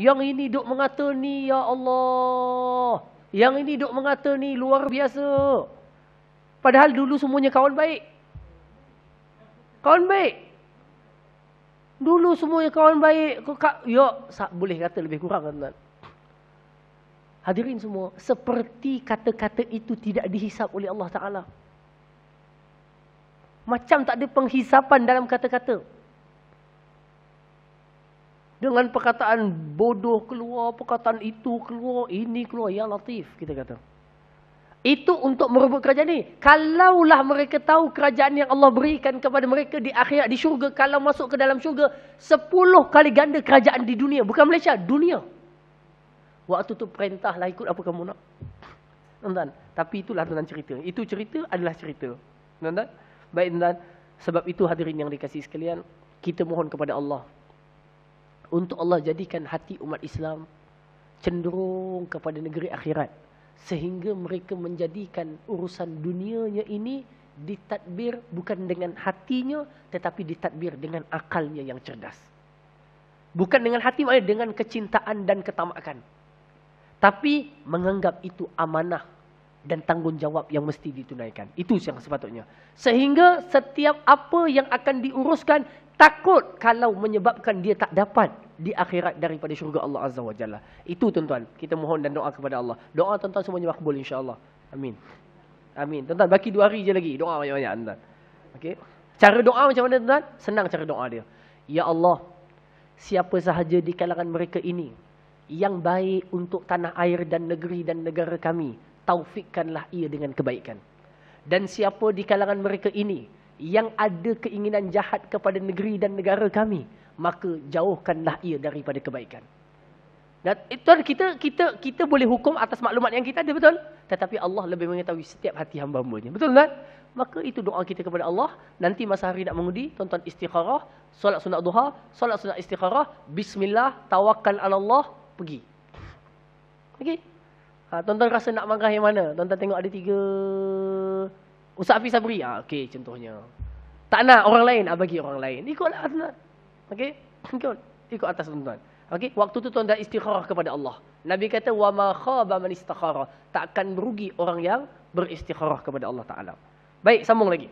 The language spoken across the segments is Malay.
Yang ini duk mengata ni, ya Allah. Yang ini duk mengata ni luar biasa. Padahal dulu semuanya kawan baik. Kawan baik. Dulu semuanya kawan baik. Ya, boleh kata lebih kurang, tuan-tuan. Hadirin semua, seperti kata-kata itu tidak dihisap oleh Allah Ta'ala. Macam tak ada penghisapan dalam kata-kata. Dengan perkataan bodoh keluar, perkataan itu keluar, ini keluar. Ya Latif, kita kata. Itu untuk merebut kerajaan ni. Kalaulah mereka tahu kerajaan yang Allah berikan kepada mereka di akhirat, di syurga. Kalau masuk ke dalam syurga, 10 kali ganda kerajaan di dunia. Bukan Malaysia, dunia. Waktu tu perintahlah ikut apa kamu nak. Tuan-tuan. Tapi itulah tuan-tuan cerita. Itu cerita adalah cerita. Tuan-tuan. Baik tuan-tuan. Sebab itu hadirin yang dikasihi sekalian, kita mohon kepada Allah. Untuk Allah jadikan hati umat Islam cenderung kepada negeri akhirat. Sehingga mereka menjadikan urusan dunianya ini ditadbir bukan dengan hatinya, tetapi ditadbir dengan akalnya yang cerdas. Bukan dengan hati, maknanya dengan kecintaan dan ketamakan. Tapi menganggap itu amanah dan tanggungjawab yang mesti ditunaikan. Itu yang sepatutnya. Sehingga setiap apa yang akan diuruskan, takut kalau menyebabkan dia tak dapat di akhirat daripada syurga Allah Azza wa Jalla. Itu tuan-tuan, kita mohon dan doa kepada Allah. Doa tuan-tuan semuanya makbul insya-Allah. Amin. Amin. Tuan-tuan, baki 2 hari je lagi. Doa banyak-banyak tuan-tuan. Okey. Cara doa macam mana tuan-tuan? Senang cara doa dia. Ya Allah, siapa sahaja di kalangan mereka ini yang baik untuk tanah air dan negeri dan negara kami, taufikkanlah ia dengan kebaikan. Dan siapa di kalangan mereka ini yang ada keinginan jahat kepada negeri dan negara kami, maka jauhkanlah ia daripada kebaikan. Dan itu kita boleh hukum atas maklumat yang kita ada, betul? Tetapi Allah lebih mengetahui setiap hati hamba-hambanya. Betul kan? Maka itu doa kita kepada Allah. Nanti masa hari nak mengundi, tuan-tuan istikharah, solat sunat duha, solat sunat istikharah, bismillah, tawakkal ala Allah, pergi. Okey? Tuan-tuan rasa nak marah yang mana? Tuan-tuan tengok ada 3 Ustaz Hafiz Sabri. Okey, contohnya. Tak nak orang lain, bagi orang lain. Ikutlah tuan-tuan. Okey? Ikut atas tuan-tuan. Okey? Waktu tu tuan-tuan istikharah kepada Allah. Nabi kata, wa ma khaba man istakhara. Takkan merugi orang yang beristikharah kepada Allah Ta'ala. Baik, sambung lagi.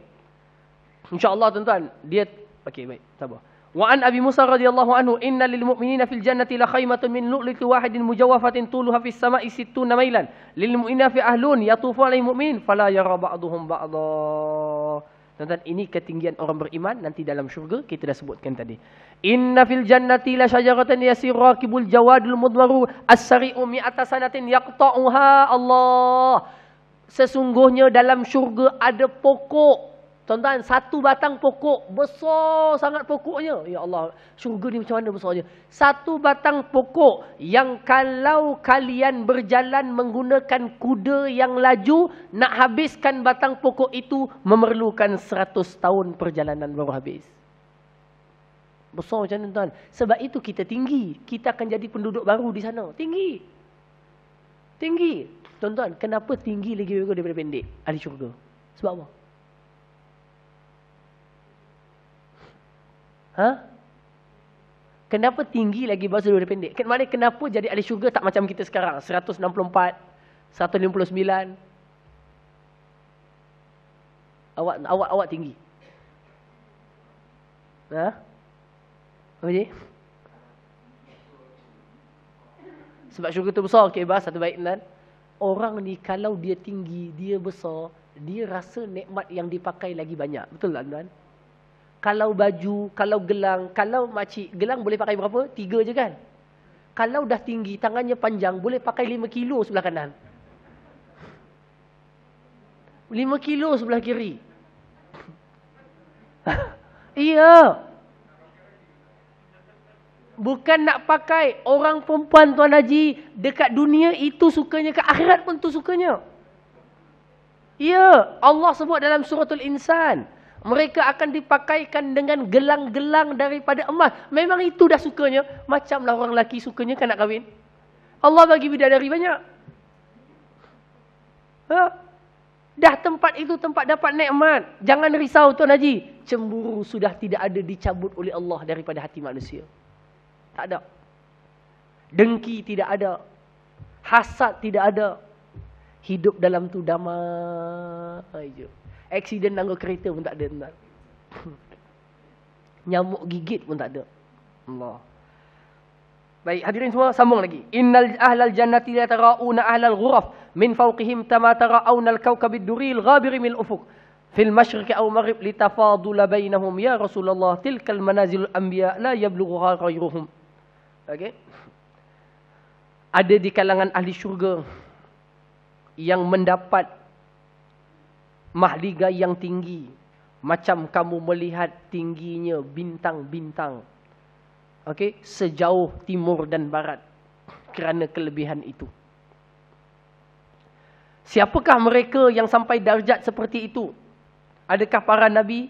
InsyaAllah tuan-tuan, dia... Okey, baik. Sabar. Wa an Abi Musa radhiyallahu anhu, inna lil mu'minina fil jannati la khaymatun min lu'lu'in wahidin mujawwafatin tuluha fis sama'i 60 mailan. Lil mu'minina fi ahlun yatufu 'alaihim mu'min fala yara ba'duhum ba'dha. Tuan-tuan, ini ketinggian orang beriman nanti dalam syurga, kita dah sebutkan tadi. Inna fil jannati la syajaratan yasiru rakibul jawadul mudwaru as-sari'u mi'ata sanatin yaqta'uha Allah. Sesungguhnya dalam syurga ada pokok. Tuan-tuan, 1 batang pokok. Besar sangat pokoknya. Ya Allah, syurga ni macam mana besarnya? 1 batang pokok yang kalau kalian berjalan menggunakan kuda yang laju, nak habiskan batang pokok itu memerlukan 100 tahun perjalanan baru habis. Besar macam mana tuan? Sebab itu kita tinggi. Kita akan jadi penduduk baru di sana. Tinggi. Tinggi. Tuan-tuan, kenapa tinggi lagi daripada pendek ahli syurga? Sebab apa? Kenapa tinggi lagi bahasa daripada pendek? Maknanya kenapa jadi ahli syurga tak macam kita sekarang? 164, 159. Awak tinggi. Apa dia? Sebab syurga tu besar. Okey, bahas satu baik dan orang ni kalau dia tinggi, dia besar, dia rasa nikmat yang dipakai lagi banyak. Betul tak tuan? Kalau baju, kalau gelang, kalau makcik, gelang boleh pakai berapa? 3 je kan? Kalau dah tinggi, tangannya panjang, boleh pakai 5 kilo sebelah kanan. 5 kilo sebelah kiri. Iya. Bukan nak pakai. Orang perempuan Tuan Haji, dekat dunia itu sukanya, ke akhirat pun tu sukanya. Ya, Allah sebut dalam suratul Insan. Mereka akan dipakaikan dengan gelang-gelang daripada emas. Memang itu dah sukanya. Macamlah orang lelaki sukanya kan nak kahwin. Allah bagi bidadari banyak. Dah tempat itu tempat dapat nikmat. Jangan risau Tuan Haji. Cemburu sudah tidak ada dicabut oleh Allah daripada hati manusia. Tak ada. Dengki tidak ada. Hasad tidak ada. Hidup dalam tu damai je. Aksiden tangga kereta pun tak ada. Nyamuk gigit pun tak ada. Allah. Baik, hadirin semua, sambung lagi. Innal ahlal jannati la tara'una ahlal ghuraf min fawqihim kama tara'una al-kawkabid duril ghabiri min ufuq fil masyriqi aw maghrib litafadula bainahum ya Rasulullah tilkal manazilul anbiya la yablughuha ghairuhum. Okey. Ada di kalangan ahli syurga yang mendapat mahligai yang tinggi macam kamu melihat tingginya bintang-bintang. Okey, sejauh timur dan barat kerana kelebihan itu. Siapakah mereka yang sampai darjat seperti itu? Adakah para nabi?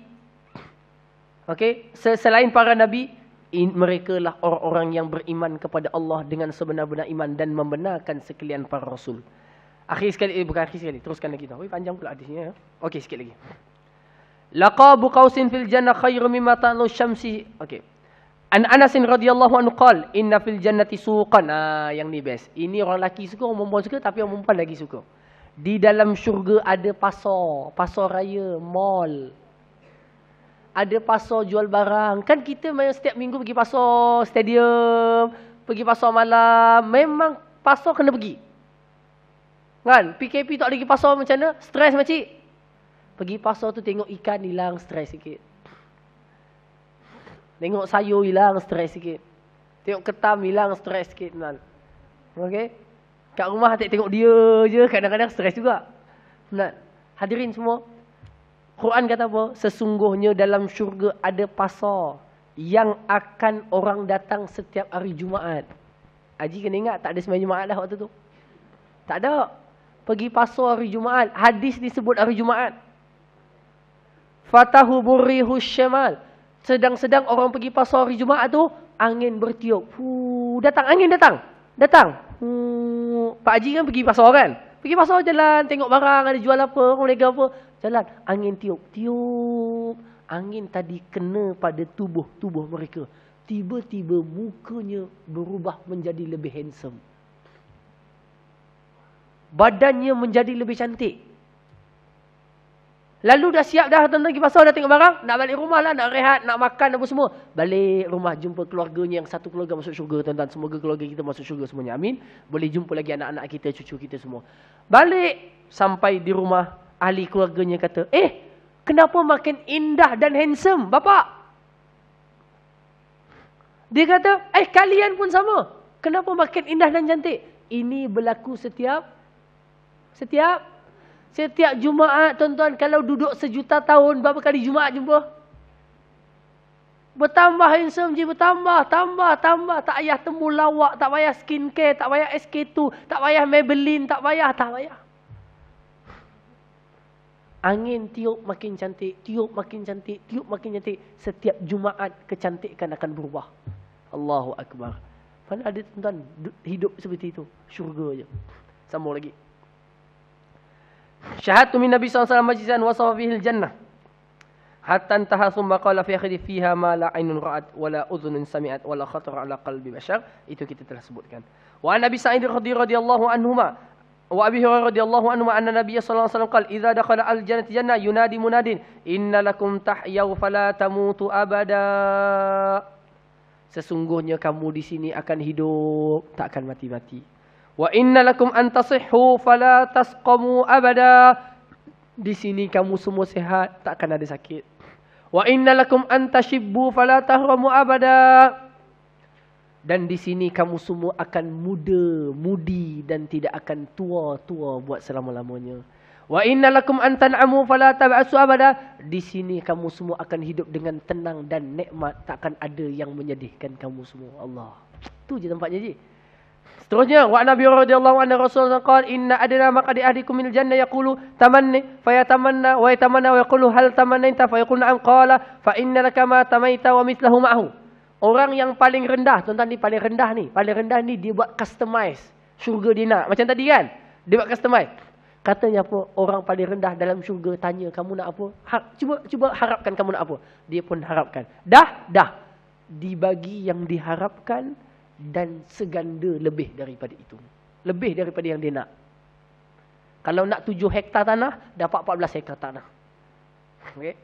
Okey, selain para nabi, mereka lah orang-orang yang beriman kepada Allah dengan sebenar-benar iman dan membenarkan sekalian para rasul. Akhir sekali, bukan akhir sekali, teruskan lagi. Panjang pula hadisnya. Okey, sikit lagi. Laqabu qausin fil jannah khairu mimma ta'lu syamsi. Okey. An Anas radhiyallahu anhu qala inna fil jannati suqan. Yang ni best. Ini orang lelaki suka, orang perempuan suka, tapi orang perempuan lagi suka. Di dalam syurga ada pasar, pasar raya, mall. Ada pasar jual barang. Kan kita main setiap minggu pergi pasar stadium, pergi pasar malam. Memang pasar kena pergi. Kan? PKP tak lagi pasar macam mana? Stres makcik. Pergi pasar tu tengok ikan hilang, stres sikit. Tengok sayur hilang, stres sikit. Tengok ketam hilang, stres sikit. Okey? Kat rumah tengok dia je, kadang-kadang stres juga. Hadirin semua, Quran kata apa? Sesungguhnya dalam syurga ada pasar yang akan orang datang setiap hari Jumaat. Haji kena ingat, tak ada sembahyang Jumaat dah waktu tu. Tak ada. Pergi pasar hari Jumaat. Hadis disebut hari Jumaat. Fatahu burrihu syamal. Sedang-sedang orang pergi pasar hari Jumaat tu, angin bertiup. Datang, angin datang. Datang. Pak Haji kan pergi pasar kan? Pergi pasar jalan, tengok barang, ada jual apa, orang lega apa. Jalan, angin tiup. Tiup. Angin tadi kena pada tubuh mereka. Tiba-tiba mukanya berubah menjadi lebih handsome. Badannya menjadi lebih cantik. Lalu dah siap dah, tuan-tuan pergi pasar, dah tengok barang, nak balik rumah lah, nak rehat, nak makan apa semua. Balik rumah jumpa keluarganya, yang satu keluarga masuk syurga, tuan-tuan. Semoga keluarga kita masuk syurga semuanya. Amin. Boleh jumpa lagi anak-anak kita, cucu kita semua. Balik, sampai di rumah, ahli keluarganya kata, kenapa makin indah dan handsome, bapak? Dia kata, kalian pun sama. Kenapa makin indah dan cantik? Ini berlaku setiap Jumaat, tuan-tuan. Kalau duduk sejuta tahun, berapa kali Jumaat jumpa? Bertambah handsome je, bertambah, tambah. Tak payah temu lawak, tak payah skincare, tak payah SK2, tak payah Maybelline, tak payah. Angin tiup makin cantik, tiup makin cantik, tiup makin cantik. Setiap Jumaat kecantikan akan berubah. Allahu Akbar. Mana ada tuan-tuan hidup seperti itu? Syurga je. Sambung lagi. Syahadtu min Nabi SAW majlisan wasafa fihi al-jannah. Hatta intaha thumma qala fi akhiri fiha ma la aynun ra'at wa la udhunun sami'at wa la khatara ala qalbi bashar. Itu kita telah sebutkan. Wa an Nabi Sa'id radhiyallahu anhuma wa Abi Hurairah radhiyallahu anhuma anna Nabiy sallallahu alaihi wasallam qala idza dakhala al-jannati jannah yunadi munadin inna lakum tahyaw fala tamutu abada. Sesungguhnya kamu di sini akan hidup, tak akan mati-mati. Wa inna lakum an tasihhu fala tasqamu abada. Di sini kamu semua sihat, tak akan ada sakit. Wa inna lakum an tashibbu fala tahramu abada. Dan di sini kamu semua akan muda, mudi dan tidak akan tua buat selama-lamanya. Wa inna lakum an tan'amu fala tab'asu abada. Di sini kamu semua akan hidup dengan tenang dan nikmat, takkan ada yang menyedihkan kamu semua. Allah. Tu je tempatnya je. Seterusnya, wa Nabi radhiyallahu anhu Rasulullah qala inna adna maqadi ahdikum minal jannah yaqulu tamanni fayatamanna wa yatamanna wa yaqulu hal tamannaita fayaqulu na'am qala fa inna laka ma tamaita wa mithluhu ma'hu. Orang yang paling rendah, tuan-tuan ni paling rendah ni dia buat customize syurga dia nak. Macam tadi kan? Dia buat customize. Katanya apa? Orang paling rendah dalam syurga tanya kamu nak apa? Cuba harapkan kamu nak apa? Dia pun harapkan. Dah. Dibagi yang diharapkan, dan seganda lebih daripada itu. Lebih daripada yang dia nak. Kalau nak 7 hektar tanah, dapat 14 hektar tanah. Okey.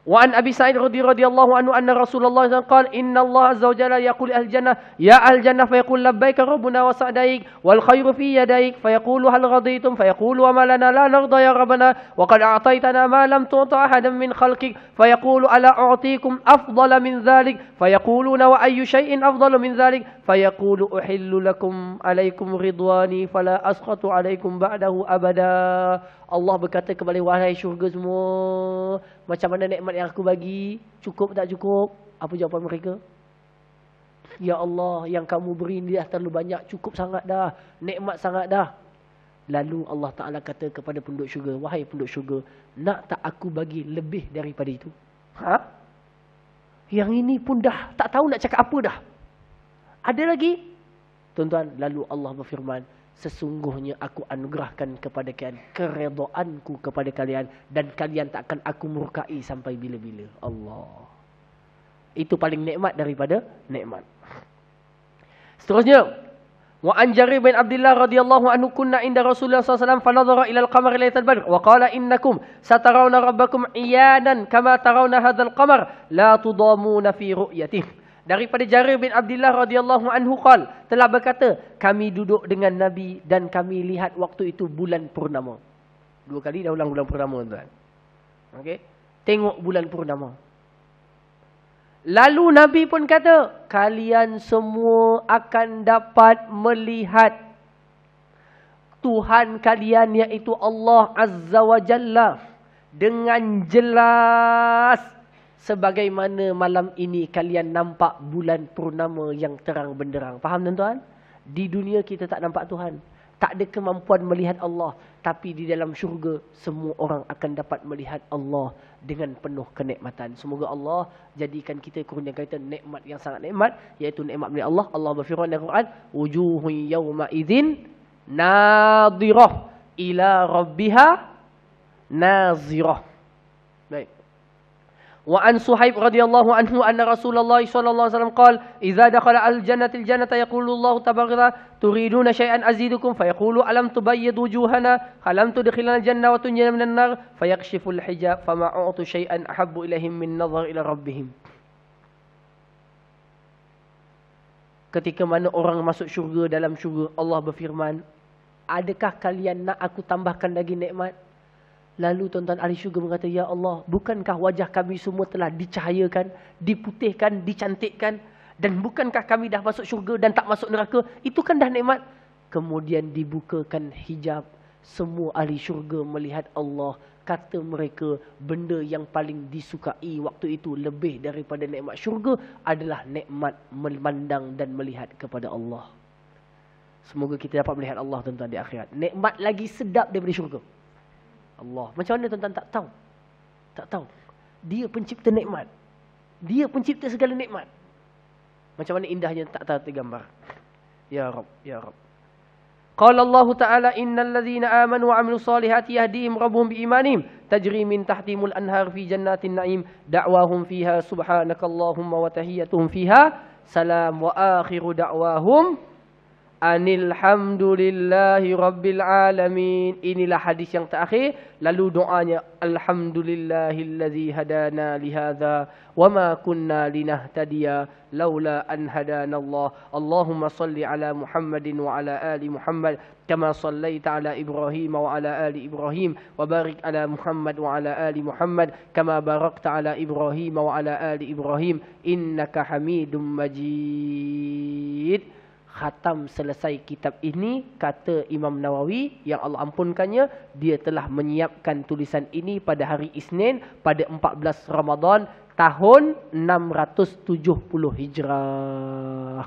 Wa an Abi Sa'id radhiyallahu anhu anna Rasulullah sallallahu alaihi wasallam qala inna Allah azza wa jalla yaqulu ahli jannah ya ahli jannah fayaqul labbaika rabbuna wa sa'daik wal khairu fi yadaik fayaqulu hal raditum fayaqulu wa ma lana la narda ya rabbana wa qad a'taytana ma lam tu'ta ahadan min khalqik fayaqulu ala a'tikum afdala min dhalik fayaquluna wa ayyu shay'in afdalu min dhalik fayaqulu uhillu lakum alaikum ridwani fala asqatu alaikum ba'dahu abada. Allah berkata kepada wahai syurga semua, macam mana nikmat yang aku bagi? Cukup tak cukup? Apa jawapan mereka? Ya Allah, yang kamu beri ni dah terlalu banyak, cukup sangat dah, nikmat sangat dah. Lalu Allah Ta'ala kata kepada penduduk syurga, wahai penduduk syurga, nak tak aku bagi lebih daripada itu? Ha? Yang ini pun dah tak tahu nak cakap apa dah. Ada lagi? Tuan-tuan, lalu Allah berfirman, sesungguhnya aku anugerahkan kepada kalian keredaanku kepada kalian dan kalian tak akan aku murkai sampai bila-bila. Allah. Itu paling nikmat daripada nikmat. Seterusnya, wa an Jarir bin Abdullah radhiyallahu anhu kunna inda Rasulullah sallallahu alaihi wasallam fa nadhara ila al-qamar lailatal badr wa qala innakum satarawna rabbakum iyanan kama tarawna hadzal qamar la tudamuna fi ru'yatihi. Daripada Jarir bin Abdullah radhiyallahu anhu qal telah berkata, kami duduk dengan Nabi dan kami lihat waktu itu bulan purnama. 2 kali dah ulang bulan purnama, tuan. Okey. Tengok bulan purnama. Lalu Nabi pun kata, kalian semua akan dapat melihat Tuhan kalian iaitu Allah Azza wa Jalla dengan jelas. Sebagaimana malam ini kalian nampak bulan purnama yang terang benderang. Faham tuan-tuan? Di dunia kita tak nampak Tuhan. Tak ada kemampuan melihat Allah. Tapi di dalam syurga, semua orang akan dapat melihat Allah dengan penuh kenikmatan. Semoga Allah jadikan kita kurniakan kita nikmat yang sangat nikmat. Iaitu nikmat milik Allah. Allah berfirman dalam Quran, wujuhun yawma idzin nadirah ila rabbiha nazirah. Baik. Wa an Suhaib radhiyallahu anhu anna Rasulullah sallallahu alaihi wasallam qala idza dakhala al-jannata yaqulu Allah tabaraka turiduna shay'an azidukum fayaqulu alam tubayyid wujuhana alam tudkhilna al-jannah wa tunjina minan nar fayakshifu al-hijab fama u'tu shay'an ahabbu ilaihim min nadhar ila rabbihim. Ketika mana orang masuk syurga, dalam syurga Allah berfirman, adakah kalian nak aku tambahkan lagi nikmat? Lalu tuan-tuan ahli syurga berkata, ya Allah, bukankah wajah kami semua telah dicahayakan, diputihkan, dicantikkan, dan bukankah kami dah masuk syurga dan tak masuk neraka? Itu kan dah nikmat. Kemudian dibukakan hijab, semua ahli syurga melihat Allah. Kata mereka, benda yang paling disukai waktu itu lebih daripada nikmat syurga adalah nikmat memandang dan melihat kepada Allah. Semoga kita dapat melihat Allah tuan-tuan di akhirat. Nikmat lagi sedap daripada syurga. Allah. Macam mana tuan-tuan tak tahu? Tak tahu. Dia pencipta nikmat. Dia pencipta segala nikmat. Macam mana indahnya tak tahu tergambar. Ya Rabb, ya Rabb. Qala Allah Ta'ala innal ladzina amanu wa 'amilus solihati yahdihim rabbuhum biimanihim tajri min tahtihimul anhar fi jannatin na'im da'wahum fiha subhanakallahumma wa tahiyyatuhum fiha salam wa akhiru da'wahum anilhamdulillahi rabbil alamin. Inilah hadis yang terakhir. Lalu doanya, alhamdulillahillazi hadana lihadza wama kunna linahtadiya laula an hadanallah. Allahumma salli ala Muhammadin wa ala ali Muhammad kama sallaita ala Ibrahim wa ala ali Ibrahim wa barik ala Muhammad wa ala ali Muhammad kama barakta ala Ibrahim wa ala ali Ibrahim innaka Hamidum Majid. Khatam selesai kitab ini, kata Imam Nawawi yang Allah ampunkannya, dia telah menyiapkan tulisan ini pada hari Isnin pada 14 Ramadan tahun 670 Hijrah.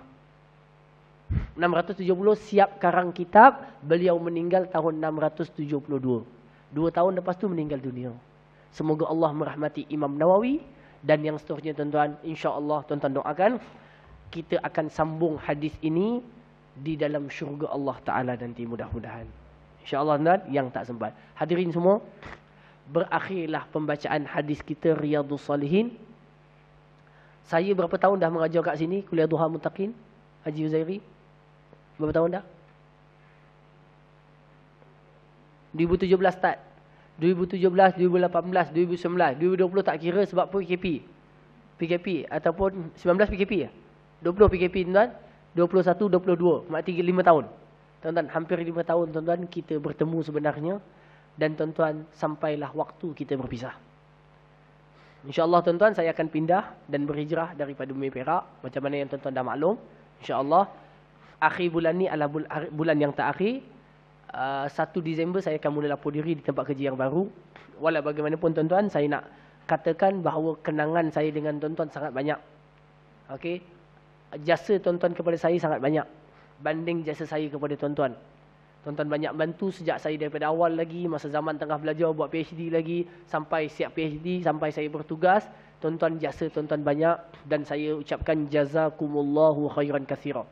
670 siap karang kitab, beliau meninggal tahun 672. 2 tahun lepas tu meninggal dunia. Semoga Allah merahmati Imam Nawawi dan yang seterusnya tuan-tuan. InsyaAllah tuan-tuan doakan kita akan sambung hadis ini di dalam syurga Allah Ta'ala nanti mudah-mudahan. InsyaAllah tuan-tuan yang tak sempat. Hadirin semua, berakhirlah pembacaan hadis kita Riyadhus Salihin. Saya berapa tahun dah mengajar kat sini, kuliah Duha Muttaqin? Haji Huzairi? Berapa tahun dah? 2017 start. 2017, 2018, 2019, 2020 tak kira sebab PKP. PKP ataupun 19 PKP ya? 20 PKP tuan-tuan, 21, 22, maknanya 5 tahun. Tuan-tuan, hampir 5 tahun tuan-tuan kita bertemu sebenarnya dan tuan-tuan sampailah waktu kita berpisah. InsyaAllah tuan-tuan saya akan pindah dan berhijrah daripada Bumi Perak. Macam mana yang tuan-tuan dah maklum. InsyaAllah akhir bulan ni adalah bulan yang terakhir. 1 Disember saya akan mula lapor diri di tempat kerja yang baru. Walau bagaimanapun tuan-tuan, saya nak katakan bahawa kenangan saya dengan tuan-tuan sangat banyak. Okey. Jasa tuan-tuan kepada saya sangat banyak banding jasa saya kepada tuan-tuan. Tuan-tuan banyak bantu sejak saya daripada awal lagi, masa zaman tengah belajar buat PhD lagi, sampai siap PhD, sampai saya bertugas. Tuan-tuan jasa tuan-tuan banyak dan saya ucapkan jazakumullahu khairan katsira.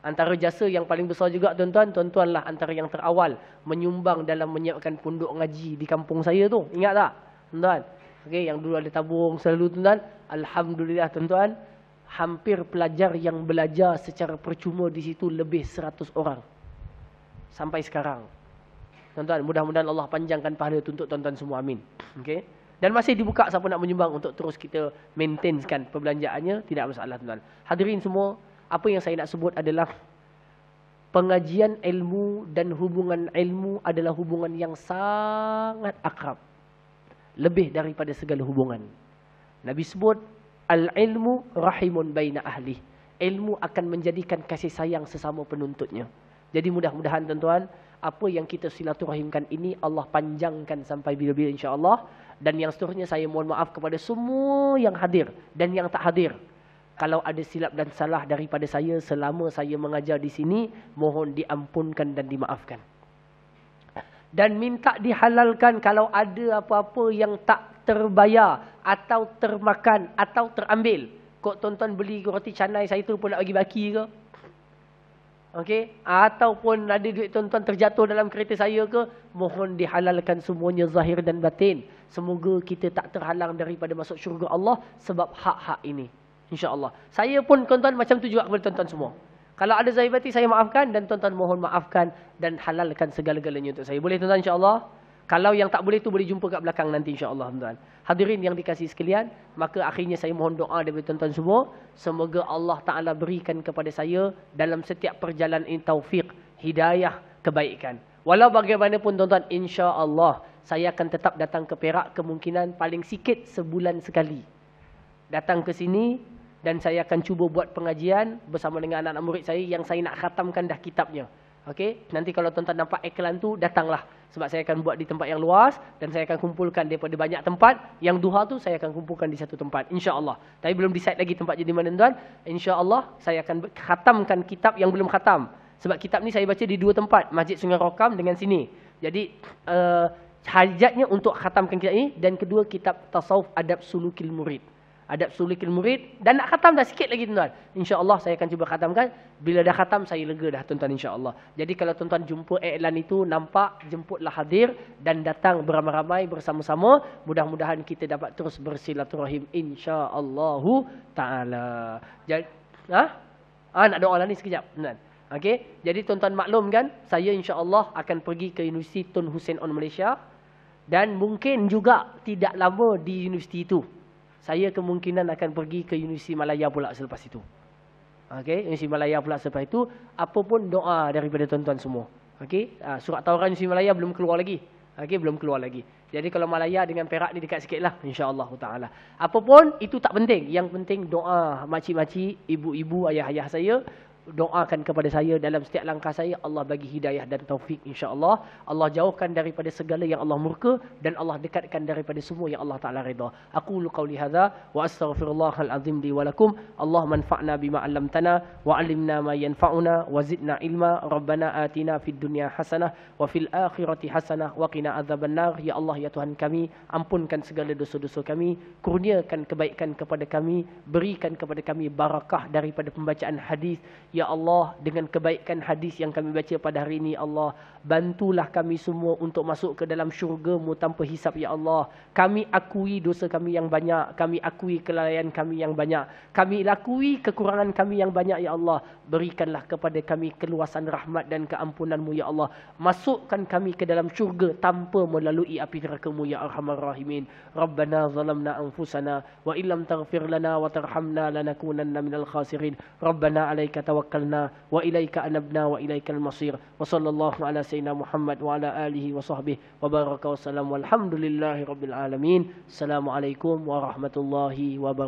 Antara jasa yang paling besar juga tuan-tuan, tuan-tuanlah antara yang terawal menyumbang dalam menyiapkan pondok ngaji di kampung saya tu. Ingat tak? Tuan-tuan. Okey, yang dulu ada tabung selalu tuan-tuan. Alhamdulillah tuan-tuan, hampir pelajar yang belajar secara percuma di situ lebih 100 orang. Sampai sekarang. Tuan-tuan, mudah-mudahan Allah panjangkan pahala untuk tuan-tuan semua. Amin. Okey. Dan masih dibuka siapa nak menyumbang untuk terus kita maintainkan perbelanjaannya, tidak masalah tuan-tuan. Hadirin semua, apa yang saya nak sebut adalah pengajian ilmu dan hubungan ilmu adalah hubungan yang sangat akrab. Lebih daripada segala hubungan. Nabi sebut, al-ilmu rahimun baina ahli. Ilmu akan menjadikan kasih sayang sesama penuntutnya. Jadi mudah-mudahan tuan-tuan, apa yang kita silaturahimkan ini Allah panjangkan sampai bila-bila insya-Allah. Dan yang seterusnya saya mohon maaf kepada semua yang hadir dan yang tak hadir. Kalau ada silap dan salah daripada saya selama saya mengajar di sini, mohon diampunkan dan dimaafkan. Dan minta dihalalkan kalau ada apa-apa yang tak terbayar atau termakan atau terambil. Kok tuan-tuan beli roti canai saya tu pun nak bagi baki ke? Okey, ataupun ada duit tuan-tuan terjatuh dalam kereta saya ke, mohon dihalalkan semuanya zahir dan batin. Semoga kita tak terhalang daripada masuk syurga Allah sebab hak-hak ini. InsyaAllah. Saya pun tuan-tuan macam tu juga kepada tuan-tuan semua. Kalau ada zahir batin saya maafkan dan tuan-tuan mohon maafkan dan halalkan segala-galanya untuk saya. Boleh tuan-tuan insyaAllah? Kalau yang tak boleh tu boleh jumpa kat belakang nanti insyaAllah tuan-tuan. Hadirin yang dikasihi sekalian, maka akhirnya saya mohon doa daripada tuan-tuan semua. Semoga Allah Ta'ala berikan kepada saya dalam setiap perjalanan ini taufik, hidayah, kebaikan. Walau bagaimanapun tuan-tuan, insyaAllah saya akan tetap datang ke Perak kemungkinan paling sikit sebulan sekali. Datang ke sini dan saya akan cuba buat pengajian bersama dengan anak-anak murid saya yang saya nak khatamkan dah kitabnya. Okey, nanti kalau tuan-tuan nampak iklan tu, datanglah. Sebab saya akan buat di tempat yang luas dan saya akan kumpulkan daripada banyak tempat. Yang duha tu saya akan kumpulkan di satu tempat, insya-Allah. Tapi belum decide lagi tempat jadi mana tuan. Insya-Allah saya akan khatamkan kitab yang belum khatam. Sebab kitab ni saya baca di 2 tempat, Masjid Sungai Rokam dengan sini. Jadi hajatnya untuk khatamkan kitab ini, dan kedua kitab Tasawuf Adab Sulukil Murid. Adab Sulukil Murid, dan nak khatam dah sikit lagi tuan-tuan. InsyaAllah saya akan cuba khatamkan. Bila dah khatam saya lega dah tuan-tuan insyaAllah. Jadi kalau tuan-tuan jumpa iklan itu, nampak, jemputlah hadir dan datang beramai-ramai bersama-sama. Mudah-mudahan kita dapat terus bersilaturahim insyaAllahu ta'ala. Jadi, nak doa lah ni sekejap. Okey, jadi tuan-tuan maklum kan, saya insyaAllah akan pergi ke Universiti Tun Hussein On Malaysia. Dan mungkin juga tidak lama di universiti itu saya kemungkinan akan pergi ke Universiti Malaya pula selepas itu. Okey, Universiti Malaya pula selepas itu. Apa pun doa daripada tuan-tuan semua. Okey, surat tawaran Universiti Malaya belum keluar lagi. Okey, belum keluar lagi. Jadi kalau Malaya dengan Perak ni dekat sikitlah insya-Allah taala. Apa pun itu tak penting. Yang penting doa makcik-makcik, ibu-ibu, ayah-ayah saya. Doakan kepada saya dalam setiap langkah saya, Allah bagi hidayah dan taufik insya-Allah. Allah jauhkan daripada segala yang Allah murka dan Allah dekatkan daripada semua yang Allah Taala redha. Aqulu qauli hadza wa astaghfirullahal azim li wa lakum. Allahumma anfa'na bima 'allamtana wa 'allimna ma yanfa'una wa zidna ilma. Rabbana atina fid dunya hasanah wa fil akhirati hasanah wa qina adzabannar. Ya Allah ya Tuhan kami, ampunkan segala dosa-dosa kami, kurniakan kebaikan kepada kami, berikan kepada kami barakah daripada pembacaan hadis Ya Allah, dengan kebaikan hadis yang kami baca pada hari ini, Allah, bantulah kami semua untuk masuk ke dalam syurga-Mu tanpa hisap, Ya Allah. Kami akui dosa kami yang banyak. Kami akui kelalaian kami yang banyak. Kami akui kekurangan kami yang banyak, Ya Allah. Berikanlah kepada kami keluasan rahmat dan keampunan-Mu, Ya Allah. Masukkan kami ke dalam syurga tanpa melalui api neraka-Mu, Ya Arhamar Rahimin. Rabbana zalamna anfusana wa illam taghfir lana wa tarhamna lanakunanna minal khasirin. Rabbana alaika tawakkalna wa ilaika anabna wa ilaikal masir. Wa sallallahu ala sayyidina Muhammad wa ala alihi wa sahbihi wa baraka wa salam walhamdulillahi rabbil alamin. Assalamualaikum warahmatullahi wabarakatuh.